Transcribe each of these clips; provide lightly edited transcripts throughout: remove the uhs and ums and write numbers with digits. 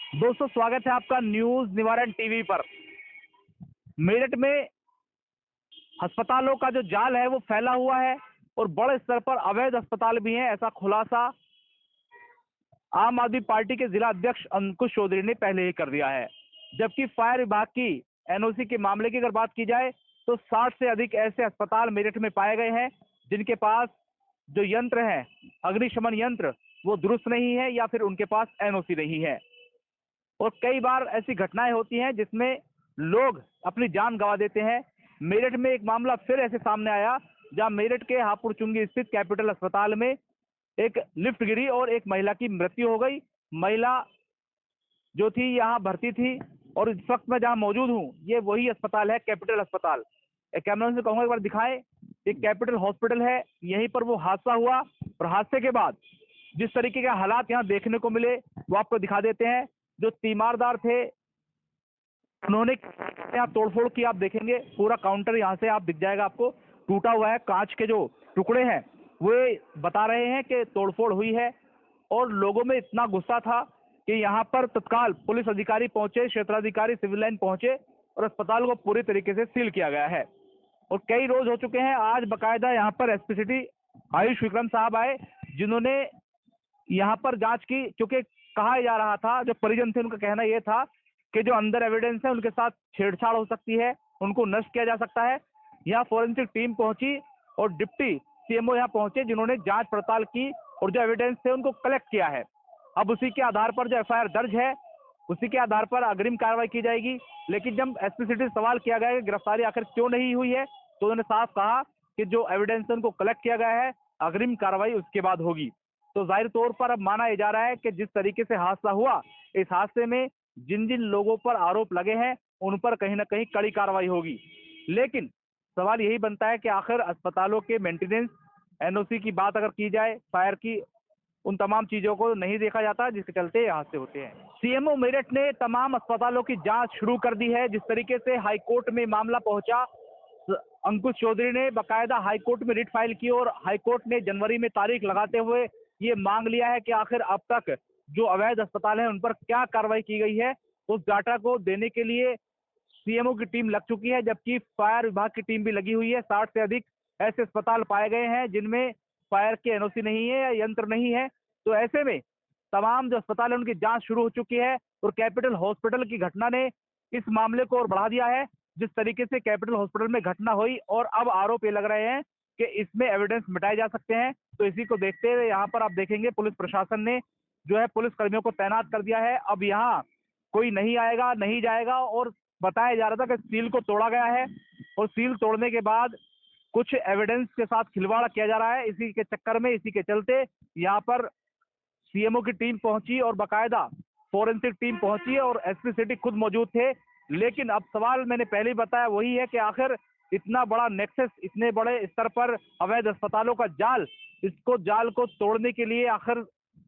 दोस्तों, स्वागत है आपका न्यूज निवारण टीवी पर। मेरठ में अस्पतालों का जो जाल है वो फैला हुआ है और बड़े स्तर पर अवैध अस्पताल भी हैं, ऐसा खुलासा आम आदमी पार्टी के जिला अध्यक्ष अंकुश चौधरी ने पहले ही कर दिया है। जबकि फायर विभाग की एनओसी के मामले की अगर बात की जाए तो 60 से अधिक ऐसे अस्पताल मेरठ में पाए गए हैं जिनके पास जो यंत्र है, अग्निशमन यंत्र, वो दुरुस्त नहीं है या फिर उनके पास एनओसी नहीं है। और कई बार ऐसी घटनाएं होती हैं जिसमें लोग अपनी जान गंवा देते हैं। मेरठ में एक मामला फिर ऐसे सामने आया जहां मेरठ के हापुड़ चुंगी स्थित कैपिटल अस्पताल में एक लिफ्ट गिरी और एक महिला की मृत्यु हो गई। महिला जो थी यहाँ भर्ती थी और इस वक्त मैं जहाँ मौजूद हूँ ये वही अस्पताल है, कैपिटल अस्पताल। एक कैमरा से कहूंगा एक बार दिखाएं, एक कैपिटल हॉस्पिटल है, यहीं पर वो हादसा हुआ और हादसे के बाद जिस तरीके के हालात यहाँ देखने को मिले वो आपको दिखा देते हैं। जो तीमारदार थे उन्होंने यहाँ तोड़फोड़ की, आप देखेंगे पूरा काउंटर यहाँ से आप दिख जाएगा आपको, टूटा हुआ है, कांच के जो टुकड़े हैं वो बता रहे हैं कि तोड़फोड़ हुई है। और लोगों में इतना गुस्सा था कि यहाँ पर तत्काल पुलिस अधिकारी पहुंचे, क्षेत्राधिकारी, सिविल लाइन पहुंचे और अस्पताल को पूरी तरीके से सील किया गया है। और कई रोज हो चुके हैं, आज बकायदा यहाँ पर एसपी सिटी आयुष विक्रम साहब आए जिन्होंने यहाँ पर जांच की, क्योंकि कहा जा रहा था, जो परिजन थे उनका कहना यह था कि जो अंदर एविडेंस है उनके साथ छेड़छाड़ हो सकती है, उनको नष्ट किया जा सकता है। यहाँ फॉरेंसिक टीम पहुंची और डिप्टी सीएमओ यहाँ पहुंचे जिन्होंने जांच पड़ताल की और जो एविडेंस थे उनको कलेक्ट किया है। अब उसी के आधार पर जो एफआईआर दर्ज है उसी के आधार पर अग्रिम कार्रवाई की जाएगी। लेकिन जब एसपी सिटी से सवाल किया गया कि गिरफ्तारी आखिर क्यों नहीं हुई है तो उन्होंने साफ कहा कि जो एविडेंस है उनको कलेक्ट किया गया है, अग्रिम कार्रवाई उसके बाद होगी। तो जाहिर तौर पर अब माना जा रहा है कि जिस तरीके से हादसा हुआ, इस हादसे में जिन जिन लोगों पर आरोप लगे हैं उन पर कहीं ना कहीं कड़ी कार्रवाई होगी। लेकिन सवाल यही बनता है कि आखिर अस्पतालों के मेंटेनेंस, एनओसी की बात अगर की जाए, फायर की, उन तमाम चीजों को नहीं देखा जाता जिसके चलते ये हादसे होते हैं। सीएमओ मेरठ ने तमाम अस्पतालों की जांच शुरू कर दी है। जिस तरीके से हाईकोर्ट में मामला पहुंचा, अंकुश चौधरी ने बकायदा हाईकोर्ट में रिट फाइल की और हाईकोर्ट ने जनवरी में तारीख लगाते हुए ये मांग लिया है कि आखिर अब तक जो अवैध अस्पताल है उन पर क्या कार्रवाई की गई है। उस डाटा को देने के लिए सीएमओ की टीम लग चुकी है, जबकि फायर विभाग की टीम भी लगी हुई है। 60 से अधिक ऐसे अस्पताल पाए गए हैं जिनमें फायर की एनओसी नहीं है या यंत्र नहीं है। तो ऐसे में तमाम जो अस्पताल है उनकी जांच शुरू हो चुकी है और कैपिटल हॉस्पिटल की घटना ने इस मामले को और बढ़ा दिया है। जिस तरीके से कैपिटल हॉस्पिटल में घटना हुई और अब आरोप ये लग रहे हैं कि इसमें एविडेंस मिटाए जा सकते हैं। तो इसी को देखते हुए यहाँ पर आप देखेंगे पुलिस प्रशासन ने जो है पुलिस कर्मियों को तैनात कर दिया है। अब यहाँ कोई नहीं आएगा, नहीं जाएगा। और बताया जा रहा था कि सील को तोड़ा गया है और सील तोड़ने के बाद कुछ एविडेंस के साथ खिलवाड़ किया जा रहा है। इसी के चक्कर में, इसी के चलते यहाँ पर सीएमओ की टीम पहुंची और बकायदा फॉरेंसिक टीम पहुंची और एसपी सिटी खुद मौजूद थे। लेकिन अब सवाल मैंने पहले ही बताया वही है कि आखिर इतना बड़ा नेक्सस, इतने बड़े स्तर पर अवैध अस्पतालों का जाल, इसको जाल को तोड़ने के लिए आखिर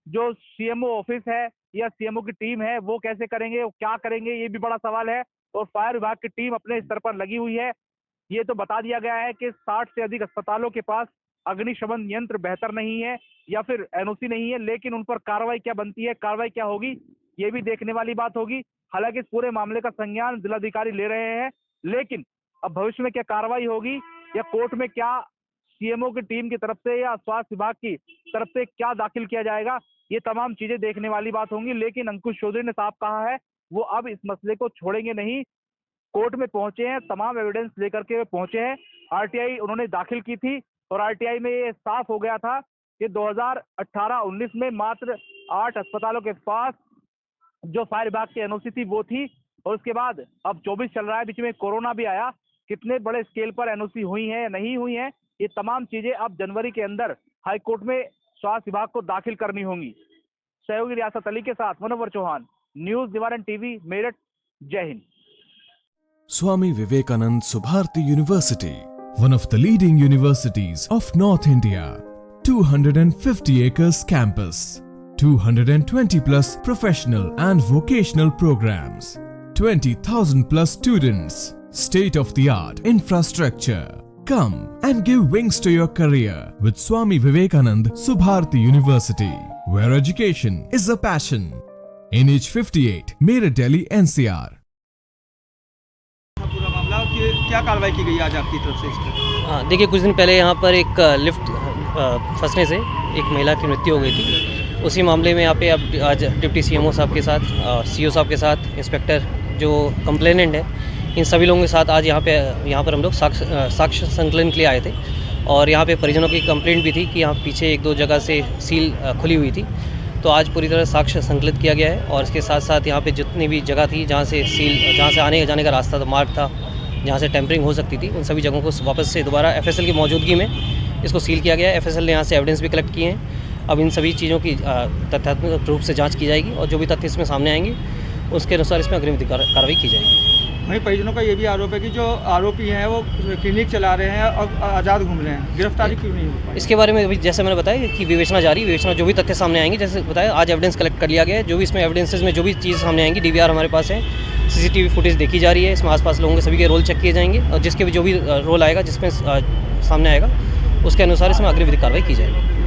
जो सीएमओ ऑफिस है या सीएमओ की टीम है वो कैसे करेंगे, वो क्या करेंगे, ये भी बड़ा सवाल है। और फायर विभाग की टीम अपने स्तर पर लगी हुई है। ये तो बता दिया गया है कि 60 से अधिक अस्पतालों के पास अग्निशमन यंत्र बेहतर नहीं है या फिर एनओसी नहीं है, लेकिन उन पर कार्रवाई क्या बनती है, कार्रवाई क्या होगी, ये भी देखने वाली बात होगी। हालांकि इस पूरे मामले का संज्ञान जिलाधिकारी ले रहे हैं, लेकिन अब भविष्य में क्या कार्रवाई होगी या कोर्ट में क्या सीएमओ की टीम की तरफ से या स्वास्थ्य विभाग की तरफ से क्या दाखिल किया जाएगा, ये तमाम चीजें देखने वाली बात होंगी। लेकिन अंकुश चौधरी ने साफ कहा है वो अब इस मसले को छोड़ेंगे नहीं। कोर्ट में पहुंचे हैं, तमाम एविडेंस लेकर के पहुंचे हैं। आरटीआई उन्होंने दाखिल की थी और आरटीआई में ये साफ हो गया था कि 2018-19 में मात्र 8 अस्पतालों के पास जो फायर विभाग की एनओसी थी वो थी और उसके बाद अब 24 चल रहा है, बीच में कोरोना भी आया। कितने बड़े स्केल पर एनओसी हुई है या नहीं हुई है, ये तमाम चीजें अब जनवरी के अंदर हाईकोर्ट में स्वास्थ्य विभाग को दाखिल करनी होंगी। सहयोगी रियासत अली के साथ मनोवर चौहान, न्यूज निवारण टीवी, मेरठ। जय Hind. Swami Vivekanand Subharti University, one of the leading universities of North India. 250 acres campus, 220 plus professional and vocational programs, 20,000 plus students, state of the art infrastructure. Come and give wings to your career with Swami Vivekanand Subharti University, where education is a passion. NH58, Meerut, Delhi, NCR. पूरा मामला कि क्या कार्रवाई की गई आज आपकी तरफ से इस पर? हाँ, देखिए कुछ दिन पहले यहाँ पर एक लिफ्ट फंसने से एक महिला की मृत्यु हो गई थी। उसी मामले में यहाँ पे अब आज डिप्टी सीएमओ साहब के साथ, सीओ साहब के साथ, इंस्पेक्टर जो कंप्लेनेंट है, इन सभी लोगों के साथ आज यहाँ पर हम लोग साक्ष्य संकलन के लिए आए थे। और यहाँ पे परिजनों की कंप्लेंट भी थी कि यहाँ पीछे एक दो जगह से सील खुली हुई थी। तो आज पूरी तरह साक्ष्य संकलित किया गया है और इसके साथ साथ यहाँ पे जितनी भी जगह थी जहाँ से आने जाने का रास्ता था, मार्ग था, जहाँ से टेम्परिंग हो सकती थी, उन सभी जगहों को वापस से दोबारा एफएसएल की मौजूदगी में इसको सील किया गया है। एफएसएल ने यहाँ से एविडेंस भी कलेक्ट किए हैं। अब इन सभी चीज़ों की तथ्यात्मक रूप से जांच की जाएगी और जो भी तथ्य इसमें सामने आएंगे उसके अनुसार इसमें अग्रिम कार्रवाई की जाएगी। वहीं परिजनों का ये भी आरोप है कि जो आरोपी हैं वो क्लिनिक चला रहे हैं और आज़ाद घूम रहे हैं, गिरफ्तारी क्यों नहीं हो पाई? इसके बारे में अभी जैसे मैंने बताया कि विवेचना जारी, विवेचना जो भी तथ्य सामने आएंगे, जैसे बताया आज एविडेंस कलेक्ट कर लिया गया है। जो भी इसमें एविडेंसेस में जो भी चीज़ सामने आएंगी, डीवीआर हमारे पास है, सीसीटीवी फुटेज देखी जा रही है, इसमें आसपास लोगों के सभी के रोल चेक किए जाएंगे और जिसके भी जो भी रोल आएगा, जिसमें सामने आएगा, उसके अनुसार इसमें अग्रिम विधिक कार्रवाई की जाएगी।